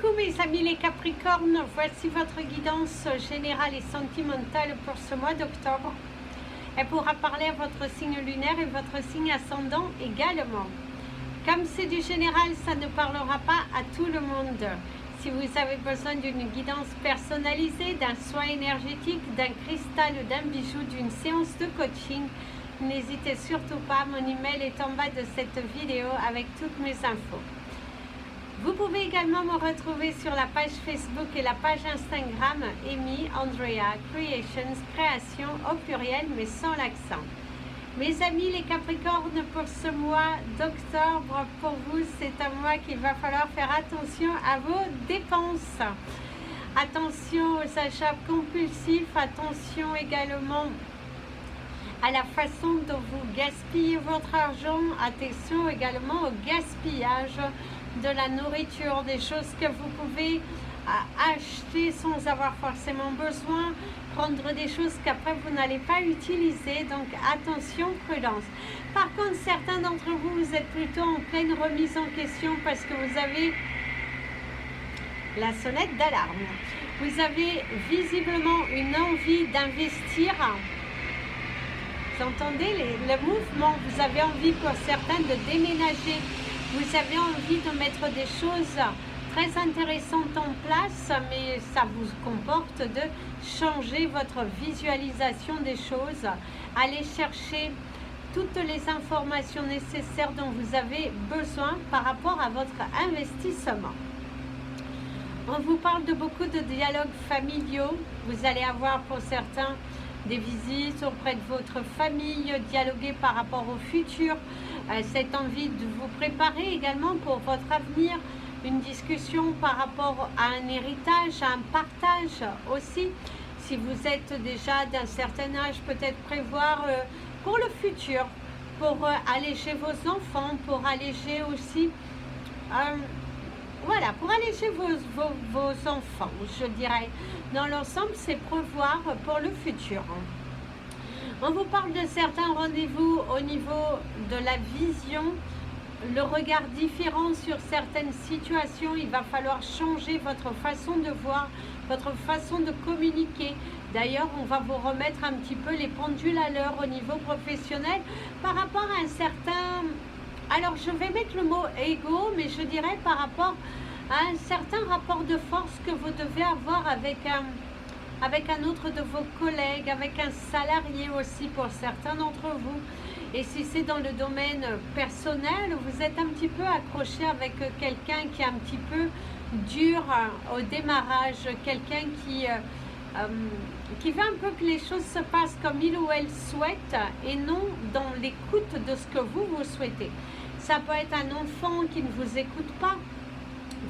Coucou mes amis les Capricornes, voici votre guidance générale et sentimentale pour ce mois d'octobre. Elle pourra parler à votre signe lunaire et votre signe ascendant également. Comme c'est du général, ça ne parlera pas à tout le monde. Si vous avez besoin d'une guidance personnalisée, d'un soin énergétique, d'un cristal ou d'un bijou, d'une séance de coaching, n'hésitez surtout pas, mon email est en bas de cette vidéo avec toutes mes infos. Vous pouvez également me retrouver sur la page Facebook et la page Instagram Amy Andrea Creations, création au pluriel mais sans l'accent. Mes amis les Capricornes, pour ce mois d'octobre, pour vous, c'est un mois qu'il va falloir faire attention à vos dépenses. Attention aux achats compulsifs, attention également à la façon dont vous gaspillez votre argent, attention également au gaspillage de la nourriture, des choses que vous pouvez acheter sans avoir forcément besoin, prendre des choses qu'après vous n'allez pas utiliser, donc attention, prudence. Par contre, certains d'entre vous, vous êtes plutôt en pleine remise en question parce que vous avez la sonnette d'alarme. Vous avez visiblement une envie d'investir. Vous entendez le mouvement, vous avez envie pour certains de déménager. Vous avez envie de mettre des choses très intéressantes en place, mais ça vous comporte de changer votre visualisation des choses. Allez chercher toutes les informations nécessaires dont vous avez besoin par rapport à votre investissement. On vous parle de beaucoup de dialogues familiaux. Vous allez avoir pour certains des visites auprès de votre famille, dialoguer par rapport au futur, cette envie de vous préparer également pour votre avenir, une discussion par rapport à un héritage, à un partage aussi. Si vous êtes déjà d'un certain âge, peut-être prévoir pour le futur, pour alléger vos enfants, pour alléger aussi, voilà, pour alléger vos enfants, je dirais. Dans l'ensemble, c'est prévoir pour le futur. On vous parle de certains rendez-vous au niveau de la vision, le regard différent sur certaines situations. Il va falloir changer votre façon de voir, votre façon de communiquer. D'ailleurs, on va vous remettre un petit peu les pendules à l'heure au niveau professionnel par rapport à un certain... Alors, je vais mettre le mot ego, mais je dirais par rapport à un certain rapport de force que vous devez avoir avec un autre de vos collègues, avec un salarié aussi pour certains d'entre vous. Et si c'est dans le domaine personnel, vous êtes un petit peu accroché avec quelqu'un qui est un petit peu dur au démarrage, quelqu'un qui veut un peu que les choses se passent comme il ou elle souhaite et non dans l'écoute de ce que vous souhaitez. Ça peut être un enfant qui ne vous écoute pas.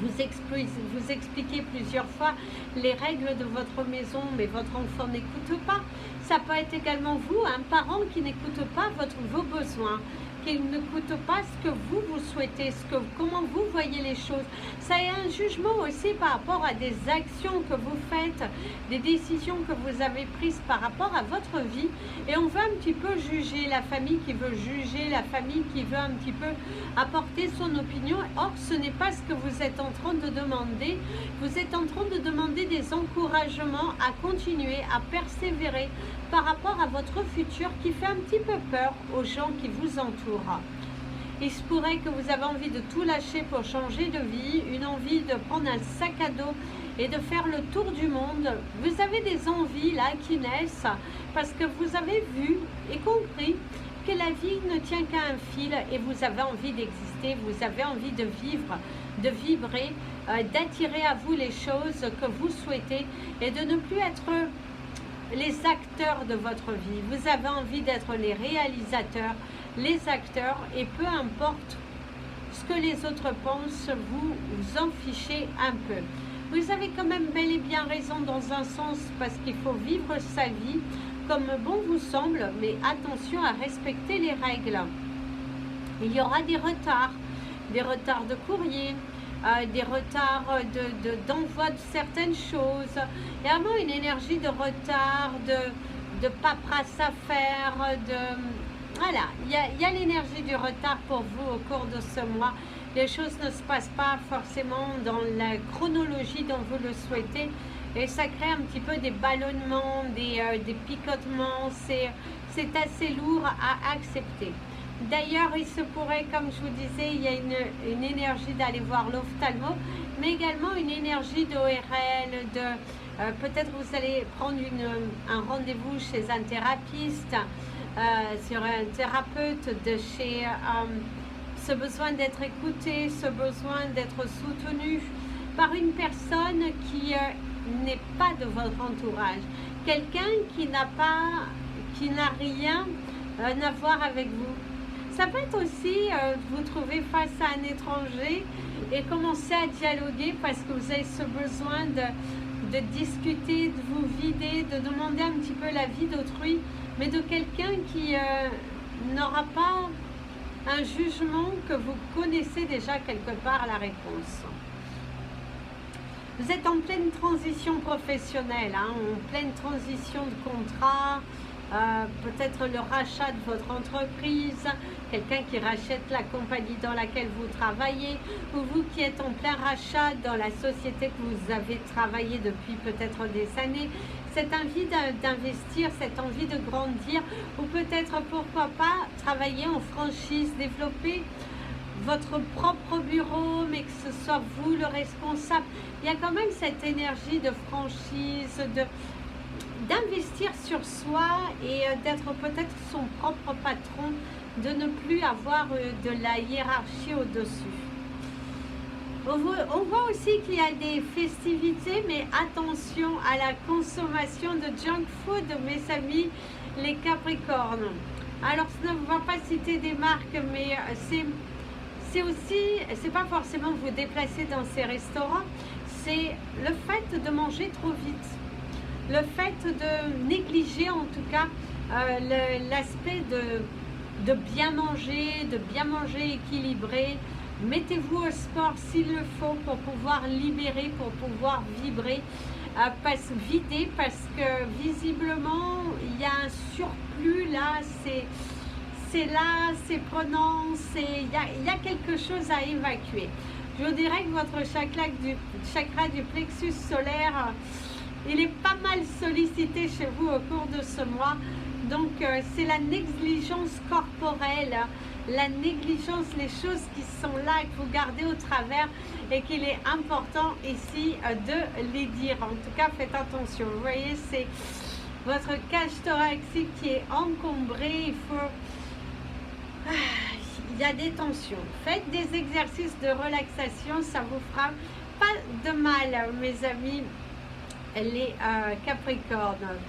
Vous expliquez plusieurs fois les règles de votre maison, mais votre enfant n'écoute pas. Ça peut être également vous, un parent qui n'écoute pas vos besoins, qui n'écoute pas ce que vous souhaitez, comment vous voyez les choses. Ça est un jugement aussi par rapport à des actions que vous faites, des décisions que vous avez prises par rapport à votre vie. Et on veut un petit peu juger, la famille qui veut juger, la famille qui veut un petit peu apporter son opinion. Or, ce n'est pas ce que vous êtes en train de demander. Vous êtes en train de demander des encouragements à continuer, à persévérer par rapport à votre futur qui fait un petit peu peur aux gens qui vous entourent. Il se pourrait que vous avez envie de tout lâcher pour changer de vie, une envie de prendre un sac à dos et de faire le tour du monde. Vous avez des envies là qui naissent parce que vous avez vu et compris que la vie ne tient qu'à un fil et vous avez envie d'exister, vous avez envie de vivre, de vibrer, d'attirer à vous les choses que vous souhaitez et de ne plus être les acteurs de votre vie. Vous avez envie d'être les réalisateurs, les acteurs, et peu importe ce que les autres pensent, vous en fichez un peu. Vous avez quand même bel et bien raison dans un sens, parce qu'il faut vivre sa vie comme bon vous semble, mais attention à respecter les règles. Il y aura des retards de courrier, des retards d'envoi de certaines choses. Il y a vraiment une énergie de retard, de paperasse à faire, voilà, il y a l'énergie du retard pour vous au cours de ce mois. les choses ne se passent pas forcément dans la chronologie dont vous le souhaitez et ça crée un petit peu des ballonnements, des picotements, c'est assez lourd à accepter. D'ailleurs, il se pourrait, comme je vous disais, il y a une énergie d'aller voir l'ophtalmo, mais également une énergie d'ORL, peut-être vous allez prendre un rendez-vous chez un thérapeute, sur un thérapeute, ce besoin d'être écouté, ce besoin d'être soutenu par une personne qui n'est pas de votre entourage, quelqu'un qui n'a rien à voir avec vous. Ça peut être aussi vous trouver face à un étranger et commencer à dialoguer parce que vous avez ce besoin de discuter, de vous vider, de demander un petit peu la vie d'autrui, mais de quelqu'un qui n'aura pas un jugement, que vous connaissez déjà quelque part la réponse. Vous êtes en pleine transition professionnelle, hein, en pleine transition de contrat, peut-être le rachat de votre entreprise, quelqu'un qui rachète la compagnie dans laquelle vous travaillez, ou vous qui êtes en plein rachat dans la société que vous avez travaillé depuis peut-être des années. Cette envie d'investir, cette envie de grandir, ou peut-être pourquoi pas travailler en franchise, développer votre propre bureau, mais que ce soit vous le responsable. Il y a quand même cette énergie de franchise, d'investir sur soi et d'être peut-être son propre patron, de ne plus avoir de la hiérarchie au-dessus. On voit aussi qu'il y a des festivités, mais attention à la consommation de junk food, mes amis, les Capricornes. Alors, ça ne va pas citer des marques, mais c'est pas forcément vous déplacer dans ces restaurants, c'est le fait de manger trop vite. Le fait de négliger en tout cas l'aspect de bien manger équilibré. Mettez-vous au sport s'il le faut pour pouvoir libérer, pour pouvoir vibrer, vider, parce que visiblement il y a un surplus là, c'est là, c'est prenant, il y a quelque chose à évacuer. Je vous dirais que votre chakra du plexus solaire, il est pas mal sollicité chez vous au cours de ce mois. Donc, c'est la négligence corporelle, la négligence, les choses qui sont là, que vous gardez au travers et qu'il est important ici de les dire. En tout cas, faites attention. Vous voyez, c'est votre cage thoracique qui est encombrée. Il y a des tensions. Faites des exercices de relaxation, ça vous fera pas de mal, mes amis, les Capricornes.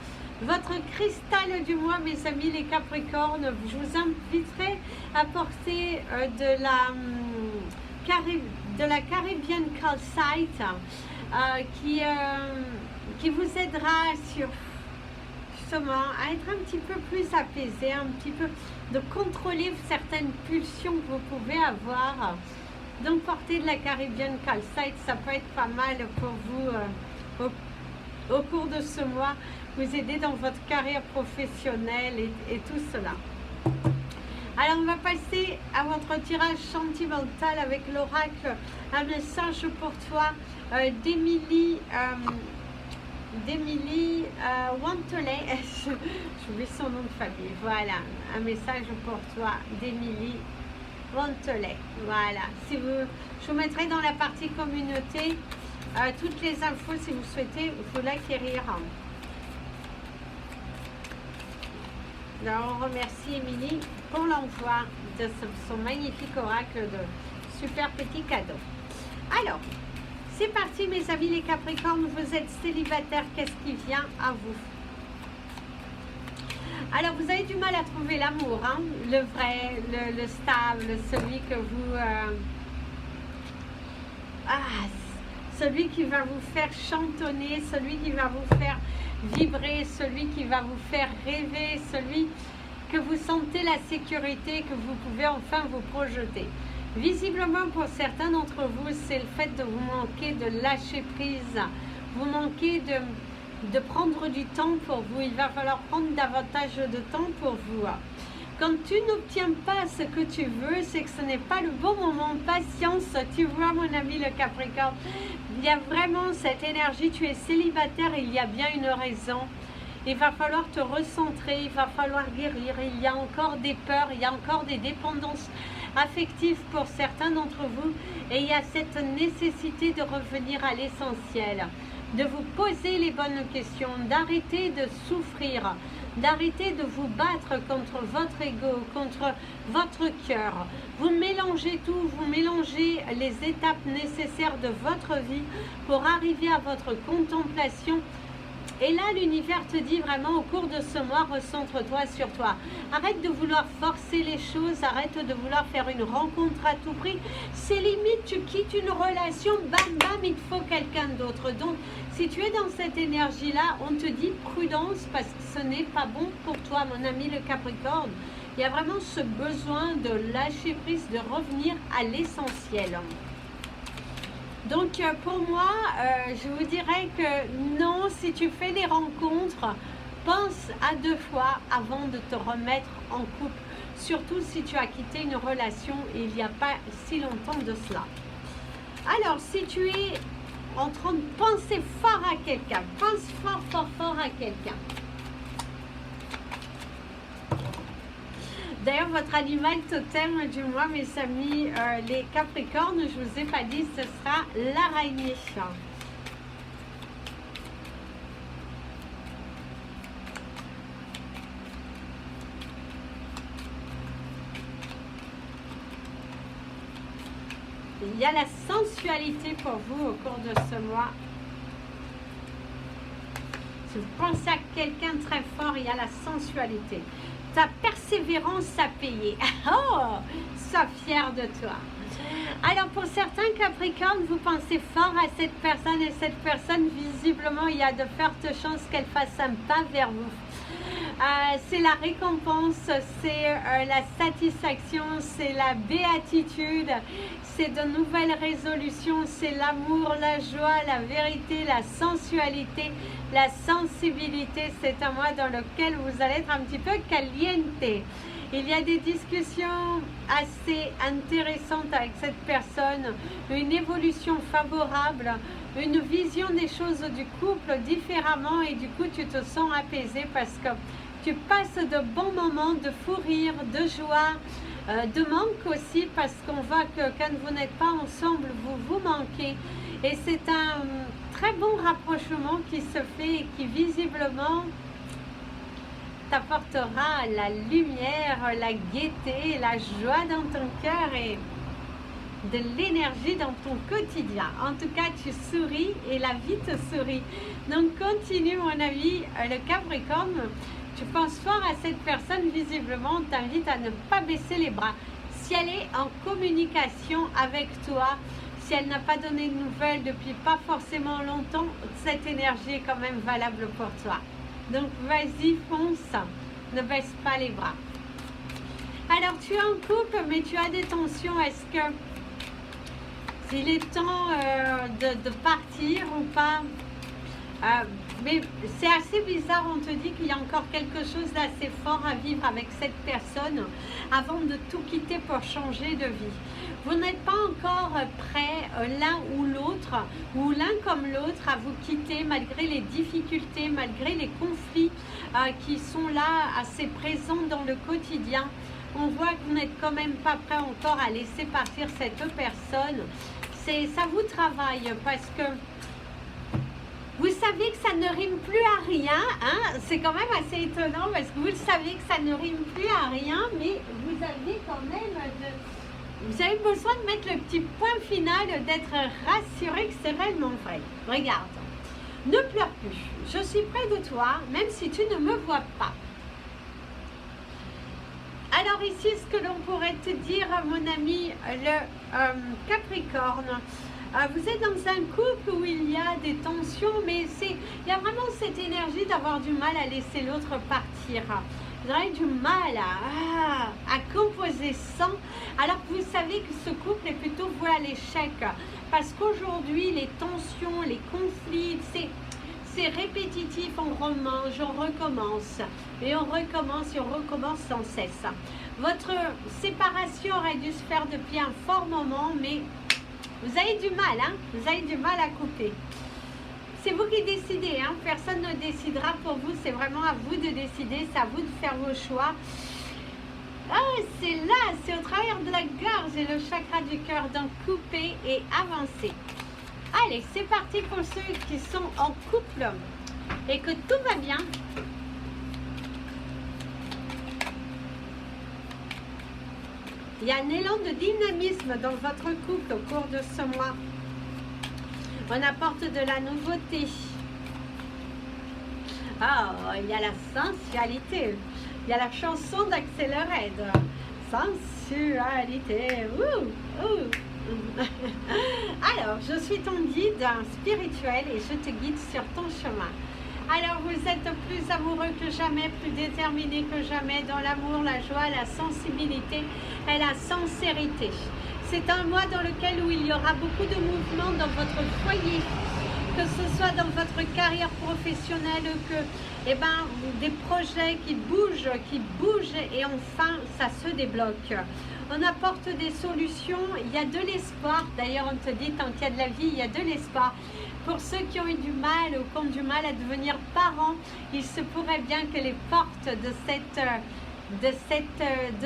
Votre cristal du mois, mes amis les Capricornes, je vous inviterai à porter de la Caribbean Calcite qui vous aidera sur justement à être un petit peu plus apaisé, un petit peu de contrôler certaines pulsions que vous pouvez avoir. Donc porter de la Caribbean Calcite, ça peut être pas mal pour vous au cours de ce mois, vous aider dans votre carrière professionnelle et tout cela. Alors on va passer à votre tirage sentimental avec l'oracle, un message pour toi d'Émilie Wantelet, j'oublie son nom de famille, voilà, un message pour toi d'Émilie Wantelet, voilà, je vous mettrai dans la partie communauté toutes les infos si vous souhaitez vous l'acquérir. Alors on remercie Émilie pour l'envoi de son magnifique oracle de super petit cadeau. Alors, c'est parti mes amis les Capricornes, vous êtes célibataire, qu'est-ce qui vient à vous? Alors vous avez du mal à trouver l'amour, hein? Le vrai, le stable, celui que vous... celui qui va vous faire chantonner, celui qui va vous faire vibrer, celui qui va vous faire rêver, celui que vous sentez la sécurité, que vous pouvez enfin vous projeter. Visiblement pour certains d'entre vous, c'est le fait de vous manquer de lâcher prise, vous manquez de prendre du temps pour vous, il va falloir prendre davantage de temps pour vous. Quand tu n'obtiens pas ce que tu veux, c'est que ce n'est pas le bon moment. Patience, tu vois mon ami le Capricorne. Il y a vraiment cette énergie, tu es célibataire, il y a bien une raison. Il va falloir te recentrer, il va falloir guérir. Il y a encore des peurs, il y a encore des dépendances affectives pour certains d'entre vous. Et il y a cette nécessité de revenir à l'essentiel, de vous poser les bonnes questions, d'arrêter de souffrir, d'arrêter de vous battre contre votre ego, contre votre cœur. Vous mélangez tout, vous mélangez les étapes nécessaires de votre vie pour arriver à votre contemplation. Et là, l'univers te dit vraiment au cours de ce mois, recentre-toi sur toi. Arrête de vouloir forcer les choses, arrête de vouloir faire une rencontre à tout prix. C'est limite, tu quittes une relation, bam bam, il te faut quelqu'un d'autre. Donc, si tu es dans cette énergie-là, on te dit prudence parce que ce n'est pas bon pour toi, mon ami le Capricorne. Il y a vraiment ce besoin de lâcher prise, de revenir à l'essentiel. Donc pour moi, je vous dirais que non, si tu fais des rencontres, pense à 2 fois avant de te remettre en couple. Surtout si tu as quitté une relation il n'y a pas si longtemps de cela. Alors si tu es en train de penser fort à quelqu'un, pense fort fort fort à quelqu'un. D'ailleurs, votre animal totem du mois, mes amis, les Capricornes, je ne vous ai pas dit, ce sera l'araignée. Il y a la sensualité pour vous au cours de ce mois. Si vous pensez à quelqu'un de très fort, il y a la sensualité. Ta persévérance a payé. Oh, sois fier de toi. Alors pour certains Capricornes, vous pensez fort à cette personne et cette personne, visiblement, il y a de fortes chances qu'elle fasse un pas vers vous. C'est la récompense, c'est la satisfaction, c'est la béatitude, c'est de nouvelles résolutions, c'est l'amour, la joie, la vérité, la sensualité, la sensibilité. C'est un mois dans lequel vous allez être un petit peu caliente. Il y a des discussions assez intéressantes avec cette personne, une évolution favorable, une vision des choses du couple différemment et du coup tu te sens apaisé parce que tu passes de bons moments de fou rire, de joie, de manque aussi parce qu'on voit que quand vous n'êtes pas ensemble, vous vous manquez. Et c'est un très bon rapprochement qui se fait et qui visiblement t'apportera la lumière, la gaieté, la joie dans ton cœur et de l'énergie dans ton quotidien. En tout cas, tu souris et la vie te sourit. Donc, continue mon ami, le Capricorne. Tu penses fort à cette personne, visiblement, on t'invite à ne pas baisser les bras. Si elle est en communication avec toi, si elle n'a pas donné de nouvelles depuis pas forcément longtemps, cette énergie est quand même valable pour toi. Donc, vas-y, fonce, ne baisse pas les bras. Alors, tu es en couple, mais tu as des tensions. Est-ce que il est temps de partir ou pas? Mais c'est assez bizarre, on te dit qu'il y a encore quelque chose d'assez fort à vivre avec cette personne avant de tout quitter pour changer de vie. Vous n'êtes pas encore prêts l'un ou l'autre, ou l'un comme l'autre, à vous quitter malgré les difficultés, malgré les conflits qui sont là, assez présents dans le quotidien. On voit que vous n'êtes quand même pas prêt encore à laisser partir cette personne. Ça vous travaille parce que vous savez que ça ne rime plus à rien, hein? C'est quand même assez étonnant parce que vous savez que ça ne rime plus à rien, mais vous avez quand même vous avez besoin de mettre le petit point final, d'être rassuré que c'est réellement vrai. Regarde, ne pleure plus, je suis près de toi, même si tu ne me vois pas. Alors ici, ce que l'on pourrait te dire, mon ami, le Capricorne, vous êtes dans un couple où il y a des tensions, mais il y a vraiment cette énergie d'avoir du mal à laisser l'autre partir. Vous avez du mal à composer sans, alors que vous savez que ce couple est plutôt voué à l'échec. Parce qu'aujourd'hui, les tensions, les conflits, c'est répétitif, on remange, on recommence. Et on recommence et on recommence sans cesse. Votre séparation aurait dû se faire depuis un fort moment, mais vous avez du mal, hein? Vous avez du mal à couper. C'est vous qui décidez, hein? Personne ne décidera pour vous, c'est vraiment à vous de décider, c'est à vous de faire vos choix. Ah, c'est là, c'est au travers de la gorge et le chakra du cœur, donc couper et avancer. Allez, c'est parti pour ceux qui sont en couple et que tout va bien. Il y a un élan de dynamisme dans votre couple au cours de ce mois. On apporte de la nouveauté. Ah, il y a la sensualité. Il y a la chanson d'Accelerate. Sensualité. Ouh, ouh. Alors, je suis ton guide spirituel et je te guide sur ton chemin. Alors, vous êtes plus amoureux que jamais, plus déterminé que jamais dans l'amour, la joie, la sensibilité et la sincérité. C'est un mois dans lequel où il y aura beaucoup de mouvements dans votre foyer, que ce soit dans votre carrière professionnelle, que des projets qui bougent et enfin ça se débloque. On apporte des solutions, il y a de l'espoir. D'ailleurs, on te dit, tant qu'il y a de la vie, il y a de l'espoir. Pour ceux qui ont eu du mal ou qui ont du mal à devenir parents, il se pourrait bien que les portes de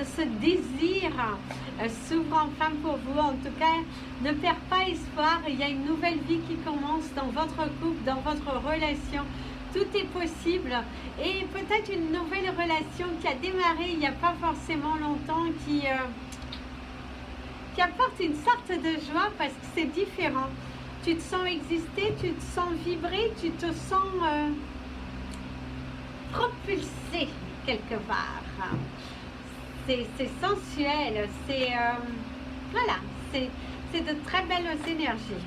ce désir s'ouvrent enfin pour vous. En tout cas, ne perdez pas espoir. Il y a une nouvelle vie qui commence dans votre couple, dans votre relation. Tout est possible. Et peut-être une nouvelle relation qui a démarré il n'y a pas forcément longtemps, qui apporte une sorte de joie parce que c'est différent. Tu te sens exister, tu te sens vibrer, tu te sens propulsé quelque part. C'est sensuel, c'est voilà, c'est de très belles énergies.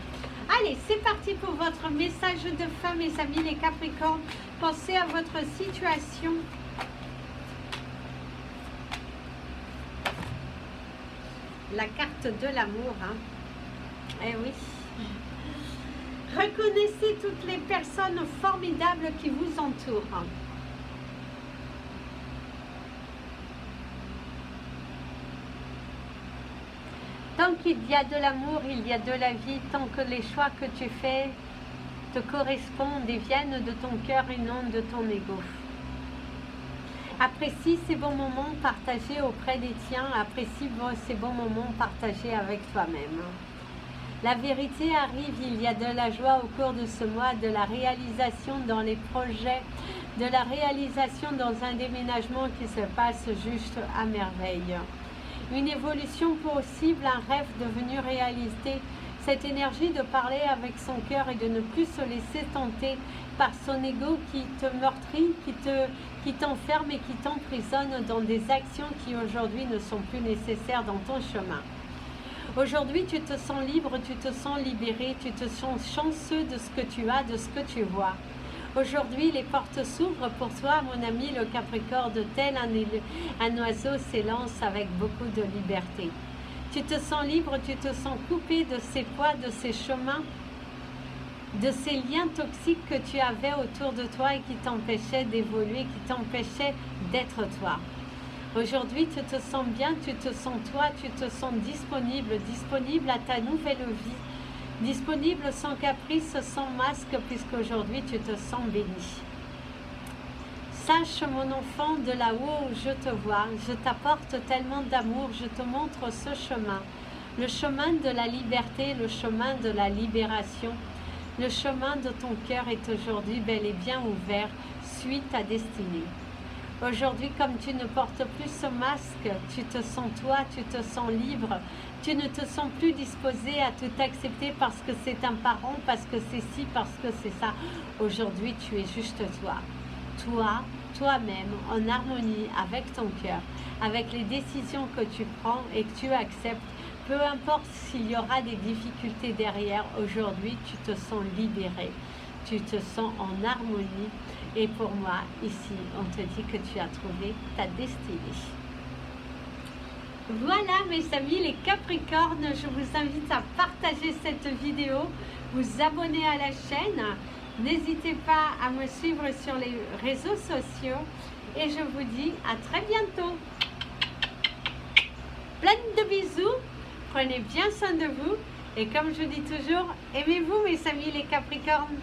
Allez, c'est parti pour votre message de fin, mes amis les Capricornes. Pensez à votre situation. La carte de l'amour, hein. Eh oui. Reconnaissez toutes les personnes formidables qui vous entourent. Tant qu'il y a de l'amour, il y a de la vie. Tant que les choix que tu fais te correspondent et viennent de ton cœur et non de ton ego. Apprécie ces bons moments partagés auprès des tiens. Apprécie ces bons moments partagés avec toi-même. La vérité arrive, il y a de la joie au cours de ce mois, de la réalisation dans les projets, de la réalisation dans un déménagement qui se passe juste à merveille. Une évolution possible, un rêve devenu réalité. Cette énergie de parler avec son cœur et de ne plus se laisser tenter par son ego qui te meurtrit, qui t'enferme et qui t'emprisonne dans des actions qui aujourd'hui ne sont plus nécessaires dans ton chemin. Aujourd'hui, tu te sens libre, tu te sens libéré, tu te sens chanceux de ce que tu as, de ce que tu vois. Aujourd'hui, les portes s'ouvrent pour toi, mon ami le Capricorne, tel un oiseau s'élance avec beaucoup de liberté. Tu te sens libre, tu te sens coupé de ces poids, de ces chemins, de ces liens toxiques que tu avais autour de toi et qui t'empêchaient d'évoluer, qui t'empêchaient d'être toi. Aujourd'hui, tu te sens bien, tu te sens toi, tu te sens disponible à ta nouvelle vie, disponible sans caprice, sans masque, puisqu'aujourd'hui tu te sens béni. Sache, mon enfant, de là-haut où je te vois, je t'apporte tellement d'amour, je te montre ce chemin, le chemin de la liberté, le chemin de la libération. Le chemin de ton cœur est aujourd'hui bel et bien ouvert, suis ta destinée. Aujourd'hui, comme tu ne portes plus ce masque, tu te sens toi, tu te sens libre, tu ne te sens plus disposé à tout accepter parce que c'est un parent, parce que c'est ci, parce que c'est ça. Aujourd'hui, tu es juste toi. Toi, toi-même, en harmonie avec ton cœur, avec les décisions que tu prends et que tu acceptes. Peu importe s'il y aura des difficultés derrière, aujourd'hui, tu te sens libéré. Tu te sens en harmonie. Et pour moi, ici, on te dit que tu as trouvé ta destinée. Voilà, mes amis, les Capricornes, je vous invite à partager cette vidéo, vous abonner à la chaîne N'hésitez pas à me suivre sur les réseaux sociaux et je vous dis à très bientôt. Plein de bisous, prenez bien soin de vous et comme je dis toujours, aimez-vous mes amis les Capricornes.